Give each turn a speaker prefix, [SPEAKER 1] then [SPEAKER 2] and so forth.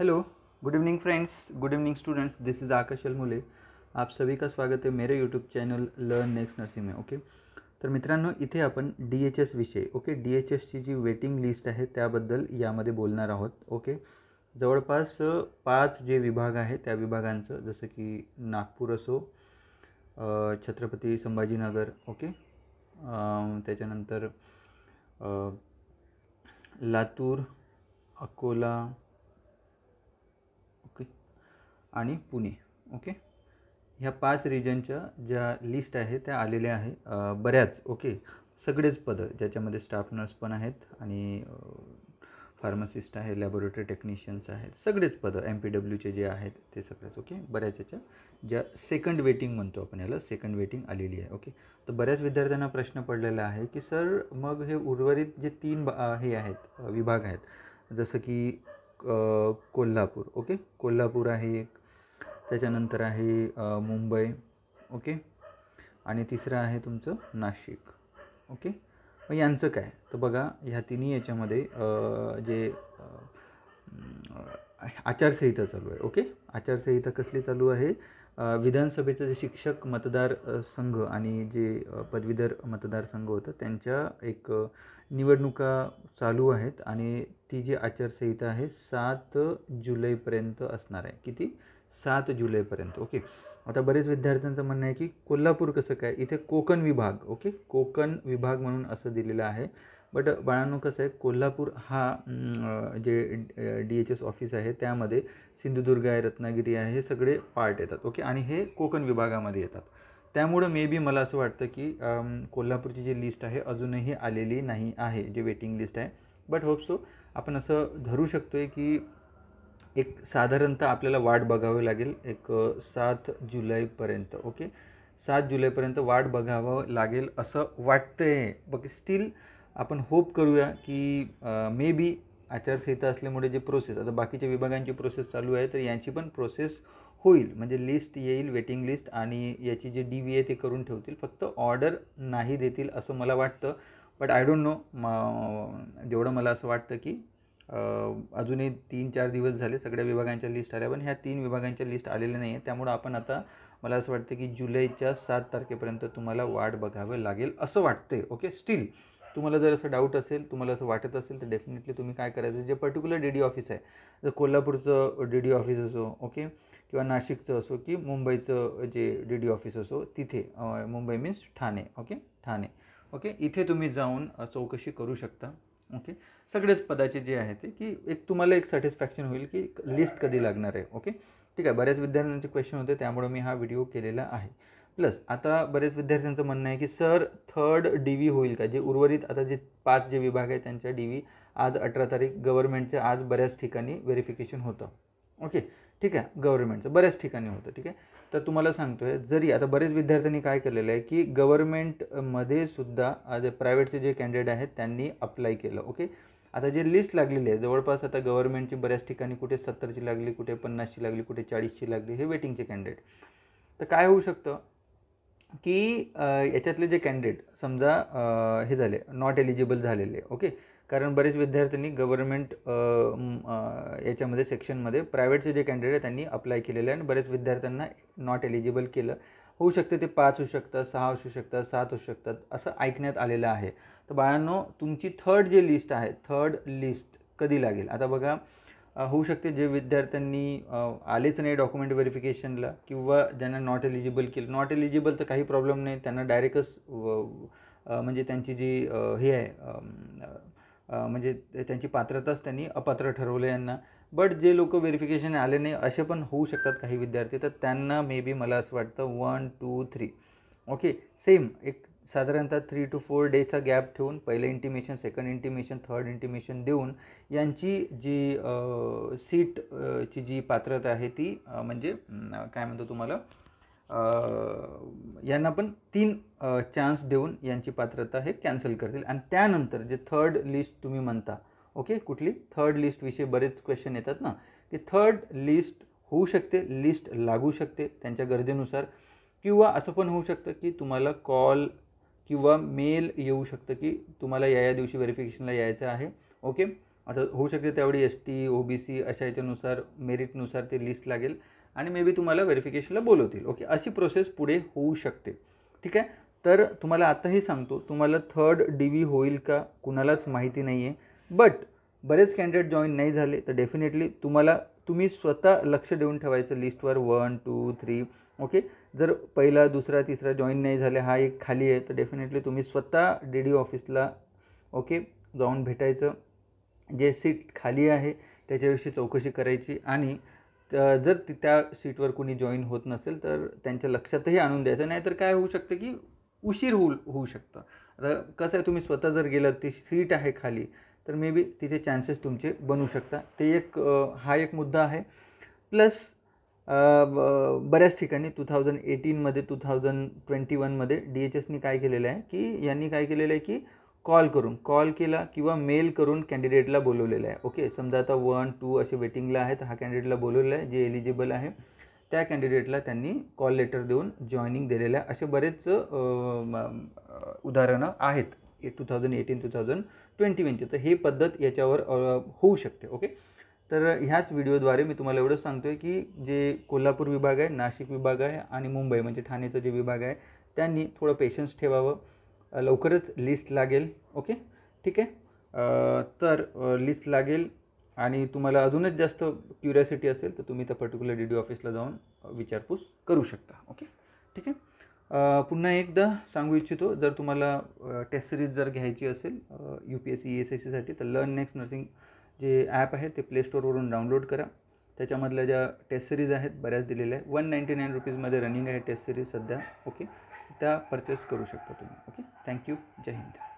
[SPEAKER 1] Hello, good evening friends, good evening students. This is Akash Almule. आप सभी का स्वागत है मेरे YouTube channel learn next nursing में। ओके, तर मित्रांनो इथे आपण DHS विषय DHSची जी वेटिंग लिस्ट आहे त्याबद्दल यामध्ये बोलणार आहोत। ओके, जवळपास 5 जे विभाग आहेत त्या विभागांचं, जसं की नागपूर असो, छत्रपती संभाजीनगर, ओके, त्याच्यानंतर लातूर, अकोला, ओके, आणि पुणे। ओके, ह्या 5 रिजनच्या ज्या लिस्ट आहे त्या आलेल्या आहे बऱ्याच। ओके, सगळेच पदं ज्याच्यामध्ये स्टाफ नर्स पण आहेत आणि फार्मासिस्ट आहे, लॅबोरेटरी टेक्निशियन्स आहेत, सगळेच पदं MPWचे जे आहेत ते सगळेच। ओके, बऱ्याच याच्या ज्या सेकंड वेटिंग म्हणतो आपण याला, सेकंड वेटिंग आलेली आहे। ओके, तर बऱ्याच विद्यार्थ्यांना प्रश्न पडलेला आहे की सर मग हे उर्वरित जे 3 हे आहेत विभाग आहेत, जसं की कोल्हापूर, ओके, कोल्हापूर आहे एक, त्याच्यानंतर आहे मुंबई, ओके, आणि तिसरं आहे तुमचं नाशिक। ओके, मग यांचं काय, तर बघा ह्या तिन्ही याच्यामध्ये जे आचारसंहिता चालू आहे। ओके, आचारसंहिता कसली चालू आहे, विधानसभेचं जे शिक्षक मतदार संघ आणि जे पदवीधर मतदारसंघ होतं त्यांच्या एक निवडणुका चालू आहेत आणि ती जी आचारसंहिता आहे 7 जुलैपर्यंत असणार आहे। किती? 7 जुलैपर्यंत। ओके, आता बरेच विद्यार्थ्यांचं म्हणणं आहे की कोल्हापूर कसं काय, इथे कोकण विभाग, ओके, कोकण विभाग म्हणून असं दिलेलं आहे। बट बाळांनो कसं आहे, कोल्हापूर हा जे DHS ऑफिस आहे त्यामध्ये सिंधुदुर्ग आहे, रत्नागिरी आहे, हे सगळे पार्ट येतात। ओके, आणि हे कोकण विभागामध्ये येतात। त्यामुळं मे बी मला असं वाटतं की कोल्हापूरची जी लिस्ट आहे अजूनही आलेली नाही आहे, जे वेटिंग लिस्ट आहे। बट होप सो आपण असं धरू शकतो आहे की एक साधारणतः आपल्याला वाट बघावी लागेल एक 7 जुलैपर्यंत। ओके, 7 जुलैपर्यंत वाट बघावं लागेल असं वाटतंय। बघ स्टील आपण होप करूया की मे बी आचारसंहिता असल्यामुळे जे प्रोसेस, आता बाकीच्या विभागांची प्रोसेस चालू आहे तर यांची पण प्रोसेस होईल, म्हणजे लिस्ट येईल, वेटिंग लिस्ट, आणि याची जी DV आहे ते करून ठेवतील, फक्त ऑर्डर नाही देतील असं मला वाटतं। बट आय डोंट नो, जेवढं मला असं वाटतं की अजूनही 3-4 दिवस झाले सगळ्या विभागांच्या लिस्ट आल्या, पण ह्या 3 विभागांच्या लिस्ट आलेल्या नाही आहे। त्यामुळं आपण आता मला असं वाटतं की जुलैच्या 7 तारखेपर्यंत तुम्हाला वाट बघावी लागेल असं वाटतंय। ओके, स्टील तुम्हाला जर असं डाऊट असेल, तुम्हाला असं वाटत असेल तर डेफिनेटली तुम्ही काय करायचं, जे पर्टिक्युलर DD ऑफिस आहे, जर कोल्हापूरचं DD ऑफिस असो, ओके, किंवा नाशिकचं असो की मुंबईचं जे DD ऑफिस असो, तिथे Mumbai means Thane, okay, Thane, okay, इथे तुम्ही जाऊन चौकशी करू शकता। ओके, सगळेच पदाचे जे आहे ते की एक तुम्हाला एक सॅटिस्फॅक्शन होईल की लिस्ट कधी लागणार आहे। ओके, ठीक आहे, बऱ्याच विद्यार्थ्यांचे क्वेश्चन होते त्यामुळे मी हा व्हिडिओ केलेला आहे। प्लस आता बरेच विद्यार्थ्यांचं म्हणणं आहे की सर 3rd DV होईल का, जे उर्वरित आता जे 5 जे विभाग आहेत त्यांच्या DV आज 18 तारीख गव्हर्नमेंटच्या आज बऱ्याच ठिकाणी व्हेरिफिकेशन होतं। ओके, ठीक आहे, गव्हर्नमेंटचं बऱ्याच ठिकाणी होतं। ठीक आहे, तर तुम्हाला सांगतोय, जरी आता बरेच विद्यार्थ्यांनी काय केलेलं आहे की गव्हर्नमेंटमध्ये सुद्धा जे प्रायव्हेटचे जे कॅन्डिडेट आहेत त्यांनी अप्लाय केलं। ओके, आता जे लिस्ट लागलेली आहे जवळपास आता गव्हर्नमेंटची बऱ्याच ठिकाणी कुठे 70ची लागली, कुठे 50ची लागली, कुठे 40ची लागली, हे वेटिंगचे कॅन्डिडेट। तर काय होऊ शकतं की याच्यातले जे कॅन्डिडेट समजा हे झाले नॉट एलिजिबल झालेले, ओके, कारण बरेच विद्यार्थ्यांनी गव्हर्नमेंट याच्यामध्ये सेक्शनमध्ये प्रायव्हेटचे जे कॅन्डिडेट आहे त्यांनी अप्लाय केलेले आहे आणि बरेच विद्यार्थ्यांना नॉट एलिजिबल केलं। होऊ शकते ते 5 होऊ शकतात, 6 असू शकतात, 7 असू शकतात, असं ऐकण्यात आलेलं आहे। तर बाळांनो तुमची 3rd जे लिस्ट आहे, 3rd लिस्ट कधी लागेल, आता बघा होऊ शकते जे विद्यार्थ्यांनी आलेच नाही डॉक्युमेंट व्हेरिफिकेशनला किंवा ज्यांना नॉट एलिजिबल केलं, नॉट एलिजिबल तर काही प्रॉब्लेम नाही, त्यांना डायरेक्टच म्हणजे त्यांची जी हे आहे म्हणजे त्यांची पात्रताच त्यांनी अपात्र ठरवलं यांना। बट जे लोक व्हेरिफिकेशन आले नाही असे पण होऊ शकतात काही विद्यार्थी, तर त्यांना मे बी मला असं वाटतं 1, 2, 3 ओके, सेम एक साधारणतः 3 to 4 डेजचा गॅप ठेवून पहिलं intimation, second intimation, 3rd intimation देऊन यांची जी सीटची जी पात्रता आहे ती म्हणजे काय म्हणतो तुम्हाला यांना पण 3 चान्स देऊन यांची पात्रता हे कॅन्सल करतील आणि त्यानंतर जे 3rd लिस्ट तुम्ही म्हणता, ओके, कुठली 3rd लिस्ट विषयी बरेच क्वेश्चन येतात ना, की 3rd लिस्ट होऊ शकते, लिस्ट लागू शकते त्यांच्या गरजेनुसार, किंवा असं पण होऊ शकतं की तुम्हाला कॉल किंवा मेल येऊ शकतं की तुम्हाला या दिवशी व्हेरिफिकेशनला यायचं आहे। ओके, आता होऊ शकते त्यावेळी ST OBC अशा याच्यानुसार मेरिटनुसार ते लिस्ट लागेल आणि मे बी तुम्हाला व्हेरिफिकेशनला बोलवतील. ओके, अशी प्रोसेस पुढे होऊ शकते. ठीक आहे. तर तुम्हाला आत्ताही सांगतो, तुम्हाला 3rd DV होईल का कुणालाच माहिती नाही आहे. बट बरेच कॅन्डिडेट जॉईन नाही झाले तर डेफिनेटली तुम्ही स्वतः लक्ष देऊन ठेवायचं लिस्टवर 1 2 3. ओके, जर पहिला दुसरा तिसरा जॉईन नाही झाले, हा एक खाली आहे, तर डेफिनेटली तुम्ही स्वतः DD ऑफिसला ओके जाऊन भेटायचं. जे सीट खाली आहे त्याच्याविषयी चौकशी करायची आणि जर त्या सीटवर कोणी जॉईन होत नसेल तर त्यांच्या लक्षातही आणून द्यायचं. नाहीतर काय होऊ शकतं की उशीर होऊ शकतं. आता कसं आहे, तुम्ही स्वतः जर गेलात, ती सीट आहे खाली, तर मे बी तिथे चान्सेस तुमचे बनू शकतात. ते हा एक मुद्दा आहे. प्लस बऱ्याच ठिकाणी 2018मध्ये 2021मध्ये DHSनी काय केलेलं आहे की यांनी काय केलेलं आहे की कॉल केला किंवा मेल करून कॅन्डिडेटला बोलवलेलं आहे. ओके, समजा आता 1 2 असे वेटिंगला आहेत, हा कॅन्डिडेटला बोलवलेलं आहे जे एलिजिबल आहे, त्या कॅन्डिडेटला त्यांनी कॉल लेटर देऊन जॉईनिंग दिलेलं आहे. असे बरेच उदाहरणं आहेत 2018 2021चे. तर ही पद्धत याच्यावर होऊ शकते. ओके, तर ह्याच व्हिडिओद्वारे मी तुम्हाला एवढंच सांगतो आहे की जे कोल्हापूर विभाग आहे, नाशिक विभाग आहे आणि मुंबई म्हणजे ठाणेचं जे विभाग आहे, त्यांनी थोडं पेशन्स ठेवावं. लवकरच लिस्ट लागेल. ओके, ठीक आहे. तर लिस्ट लागेल आणि तुम्हाला अजूनच जास्त क्युरियोसिटी असेल तर तुम्ही त्या पर्टिक्युलर DD ऑफिसला जाऊन विचारपूस करू शकता. ओके, ठीक आहे. पुन्हा एकदा सांगू इच्छितो, जर तुम्हाला टेस्ट सिरीज जर घ्यायची असेल UPSC ESICसाठी तर लर्न नेक्स्ट नर्सिंग जे ॲप आहे ते प्ले स्टोअरवरून डाउनलोड करा. त्याच्यामधल्या ज्या टेस्ट सिरीज आहेत बऱ्याच दिलेल्या आहे. 199 रुपीजमध्ये रनिंग आहे टेस्ट सिरीज सध्या. ओके, त्या परचेस करू शकता तुम्ही. Okay, thank you. जय हिंद.